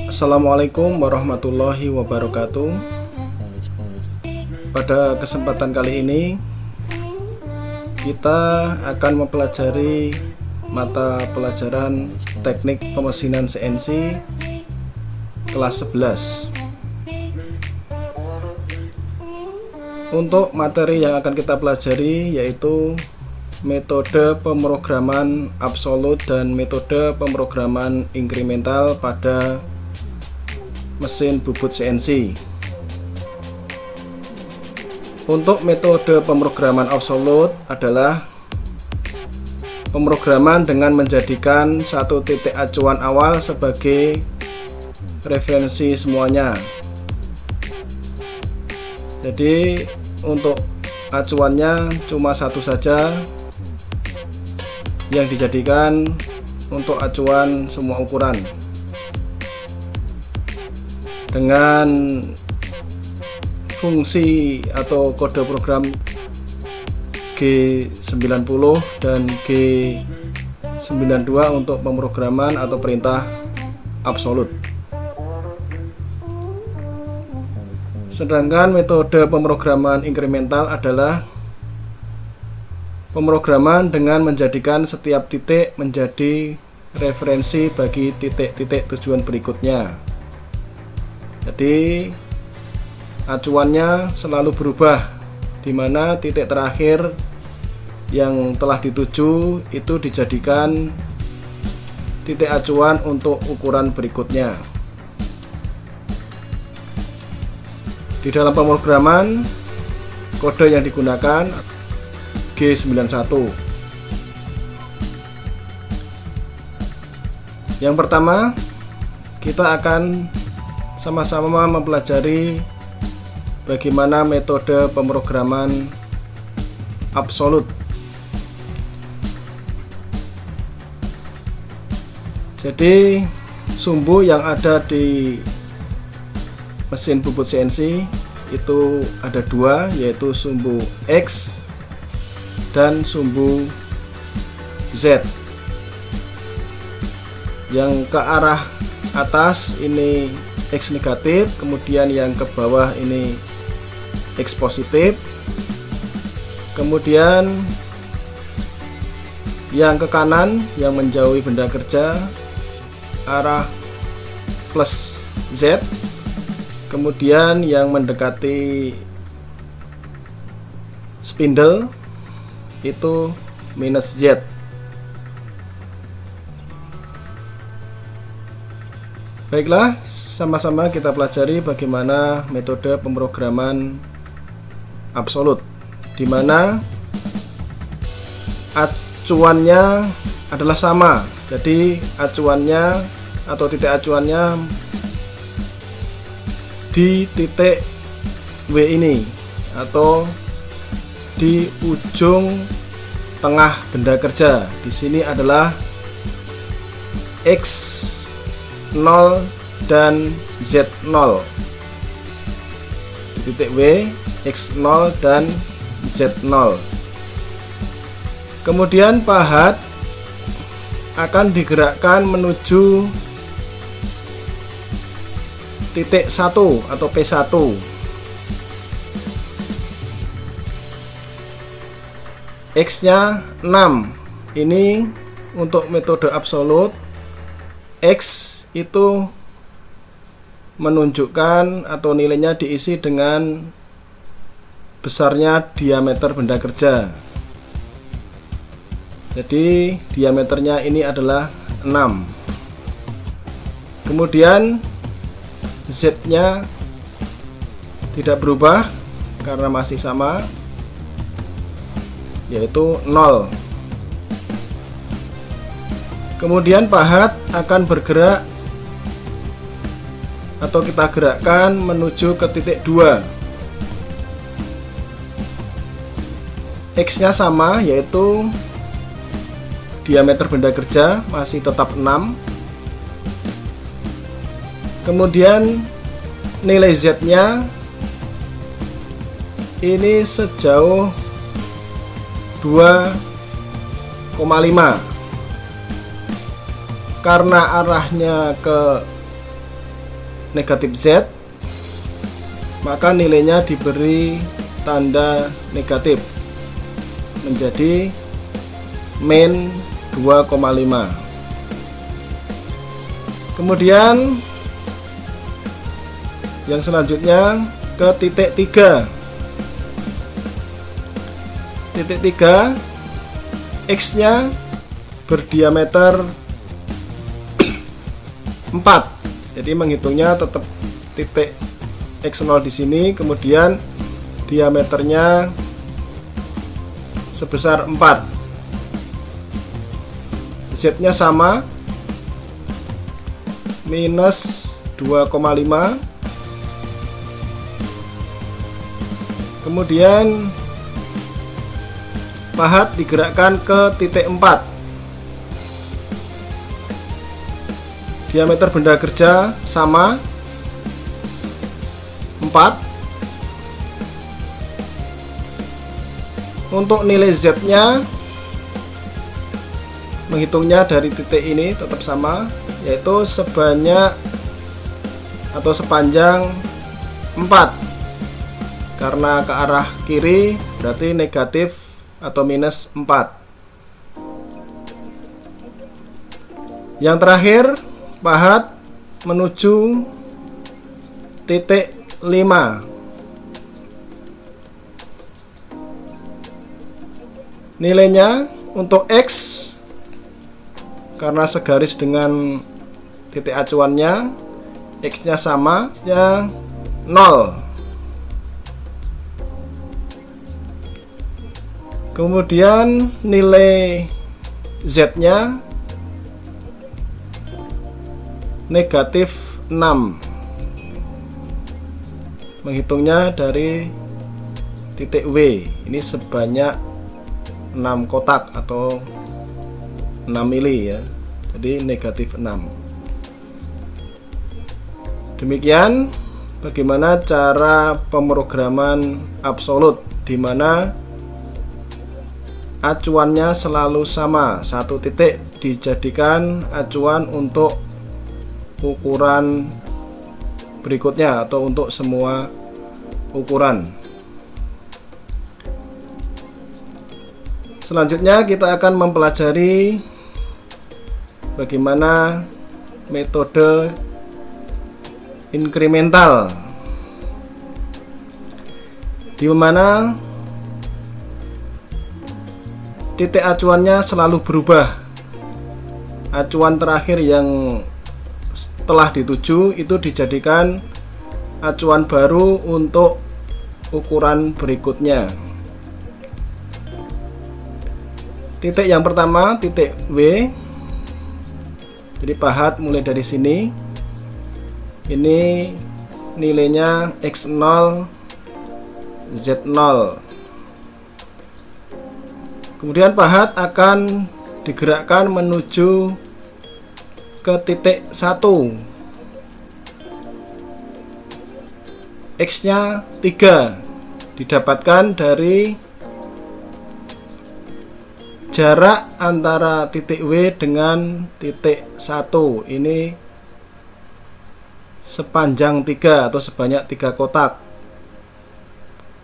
Assalamualaikum warahmatullahi wabarakatuh. Pada kesempatan kali ini kita akan mempelajari mata pelajaran teknik pemesinan CNC kelas 11. Untuk materi yang akan kita pelajari yaitu metode pemrograman absolut dan metode pemrograman inkremental pada mesin bubut CNC. Untuk metode pemrograman absolut adalah pemrograman dengan menjadikan satu titik acuan awal sebagai referensi semuanya. Jadi untuk acuannya cuma satu saja yang dijadikan untuk acuan semua ukuran dengan fungsi atau kode program G90 dan G92 untuk pemrograman atau perintah absolut. Sedangkan metode pemrograman inkremental adalah pemrograman dengan menjadikan setiap titik menjadi referensi bagi titik-titik tujuan berikutnya. Jadi acuannya selalu berubah, di mana titik terakhir yang telah dituju itu dijadikan titik acuan untuk ukuran berikutnya. Di dalam pemrograman, kode yang digunakan G91. Yang pertama, kita akan sama-sama mempelajari bagaimana metode pemrograman absolut. Jadi sumbu yang ada di mesin bubut CNC itu ada dua, yaitu sumbu X dan sumbu Z. Yang ke arah atas ini X negatif, kemudian yang ke bawah ini X positif, kemudian yang ke kanan yang menjauhi benda kerja arah plus Z, kemudian yang mendekati spindle itu minus Z. Baiklah, sama-sama kita pelajari bagaimana metode pemrograman absolut, di mana acuannya adalah sama. Jadi acuannya atau titik acuannya di titik W ini atau di ujung tengah benda kerja. Di sini adalah X0 dan Z0. Di titik W, X0 dan Z0. Kemudian pahat akan digerakkan menuju titik 1 atau P1. X-nya 6. Ini untuk metode absolut. X itu menunjukkan atau nilainya diisi dengan besarnya diameter benda kerja. Jadi diameternya ini adalah 6. Kemudian Z-nya tidak berubah karena masih sama, yaitu 0. Kemudian pahat akan bergerak atau kita gerakkan menuju ke titik 2. X-nya sama, yaitu diameter benda kerja masih tetap 6. Kemudian nilai Z-nya ini sejauh 2,5. Karena arahnya ke negatif Z, maka nilainya diberi tanda negatif menjadi min 2,5. Kemudian yang selanjutnya ke titik 3. Titik 3, X nya berdiameter 4. Jadi menghitungnya tetap titik X0 di sini, kemudian diameternya sebesar 4. Z nya sama, minus 2,5. Kemudian pahat digerakkan ke titik 4. Diameter benda kerja sama 4. Untuk nilai Z nya menghitungnya dari titik ini tetap sama, yaitu sebanyak atau sepanjang 4. Karena ke arah kiri berarti negatif atau minus 4. Yang terakhir, pahat menuju titik 5. Nilainya untuk X, karena segaris dengan titik acuannya, X nya sama, ya 0. Kemudian nilai Z nya negatif 6. Menghitungnya dari titik W, ini sebanyak 6 kotak atau 6 mili ya. Jadi negatif 6. Demikian bagaimana cara pemrograman absolut, di mana acuannya selalu sama, satu titik dijadikan acuan untuk ukuran berikutnya atau untuk semua ukuran. Selanjutnya kita akan mempelajari bagaimana metode inkremental, di mana titik acuannya selalu berubah. Acuan terakhir yang telah dituju itu dijadikan acuan baru untuk ukuran berikutnya. Titik yang pertama, titik W. Jadi pahat mulai dari sini. Ini nilainya X0, Z0. Kemudian pahat akan digerakkan menuju ke titik 1. X nya 3 didapatkan dari jarak antara titik W dengan titik 1. Ini sepanjang 3 atau sebanyak 3 kotak.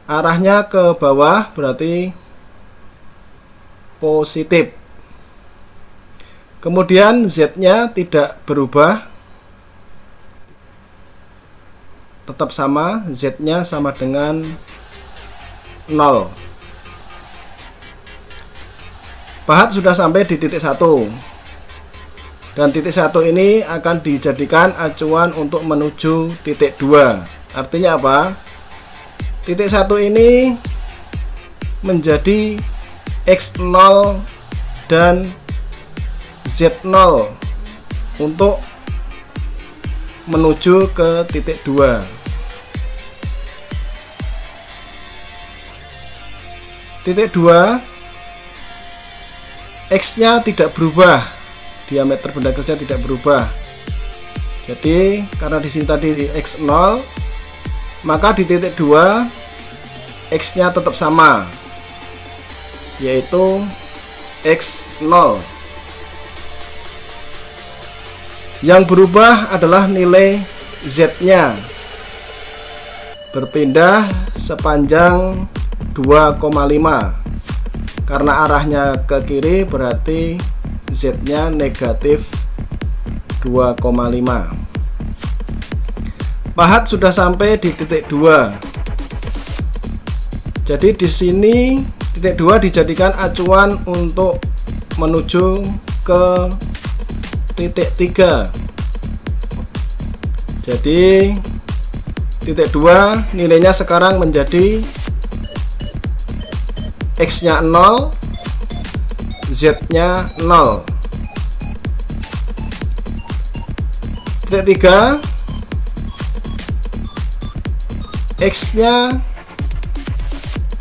Arahnya ke bawah berarti positif. Kemudian Z nya tidak berubah, tetap sama, Z nya sama dengan 0. Pahat sudah sampai di titik 1, dan titik 1 ini akan dijadikan acuan untuk menuju titik 2. Artinya apa? Titik 1 ini menjadi X0 dan Z0 untuk menuju ke titik 2. Titik 2, X nya tidak berubah, diameter benda kerja tidak berubah. Jadi karena di sini tadi di X0, maka di titik 2 X nya tetap sama, yaitu X0. Yang berubah adalah nilai Z-nya berpindah sepanjang 2,5. Karena arahnya ke kiri berarti Z-nya negatif 2,5. Pahat sudah sampai di titik 2. Jadi di sini titik 2 dijadikan acuan untuk menuju ke titik 3. Jadi titik 2 nilainya sekarang menjadi X-nya 0, Z-nya 0. Titik 3, X-nya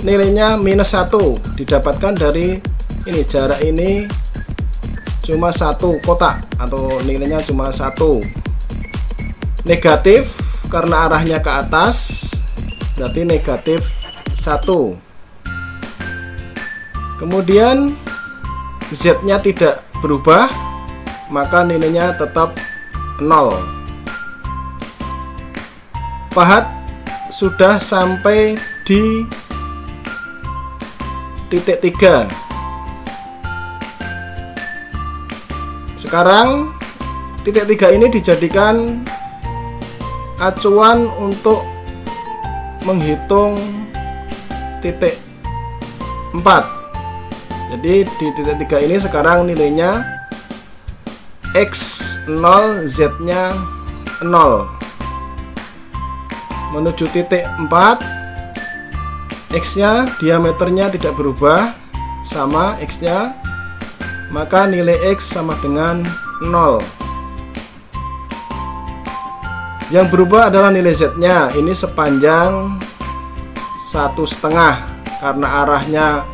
nilainya minus 1, didapatkan dari ini, jarak ini cuma 1 kotak atau nilainya cuma 1. Negatif karena arahnya ke atas berarti negatif 1. Kemudian Z-nya tidak berubah, maka nilainya tetap 0. Pahat sudah sampai di titik 3. Sekarang titik 3 ini dijadikan acuan untuk menghitung titik 4. Jadi di titik 3 ini sekarang nilainya X0, Z-nya 0. Menuju titik 4, X-nya diameternya tidak berubah, sama X-nya, maka nilai X sama dengan 0. Yang berubah adalah nilai Z-nya, ini sepanjang 1,5. Karena arahnya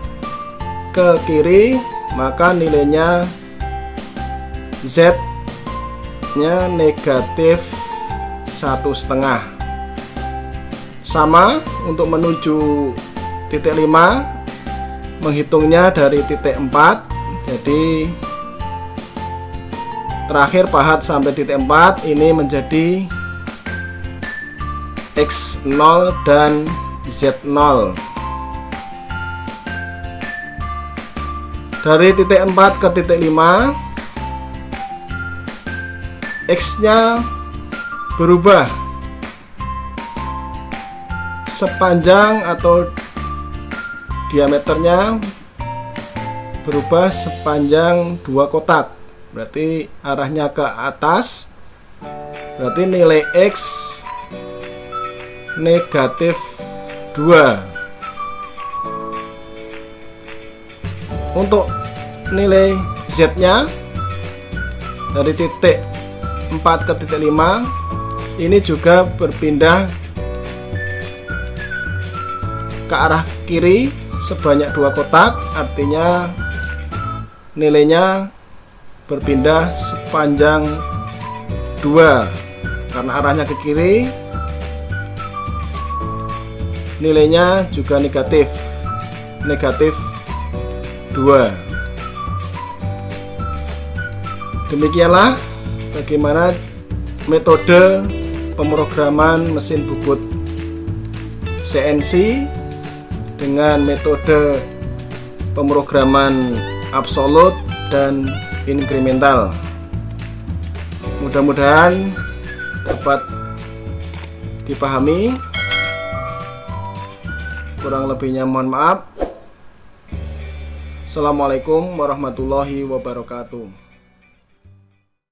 ke kiri, maka nilainya Z-nya negatif 1,5. Sama untuk menuju titik 5, menghitungnya dari titik 4. Jadi terakhir pahat sampai titik 4 ini menjadi X0 dan Z0. Dari titik 4 ke titik 5, X-nya berubah sepanjang atau diameternya berubah sepanjang 2 kotak. Berarti arahnya ke atas. Berarti nilai X negatif 2. Untuk nilai Z-nya dari titik 4 ke titik 5 ini juga berpindah ke arah kiri sebanyak 2 kotak, artinya nilainya berpindah sepanjang 2. Karena arahnya ke kiri, nilainya juga negatif 2. Demikianlah bagaimana metode pemrograman mesin bubut CNC dengan metode pemrograman absolut dan inkremental. Mudah-mudahan dapat dipahami. Kurang lebihnya mohon maaf. Assalamualaikum warahmatullahi wabarakatuh.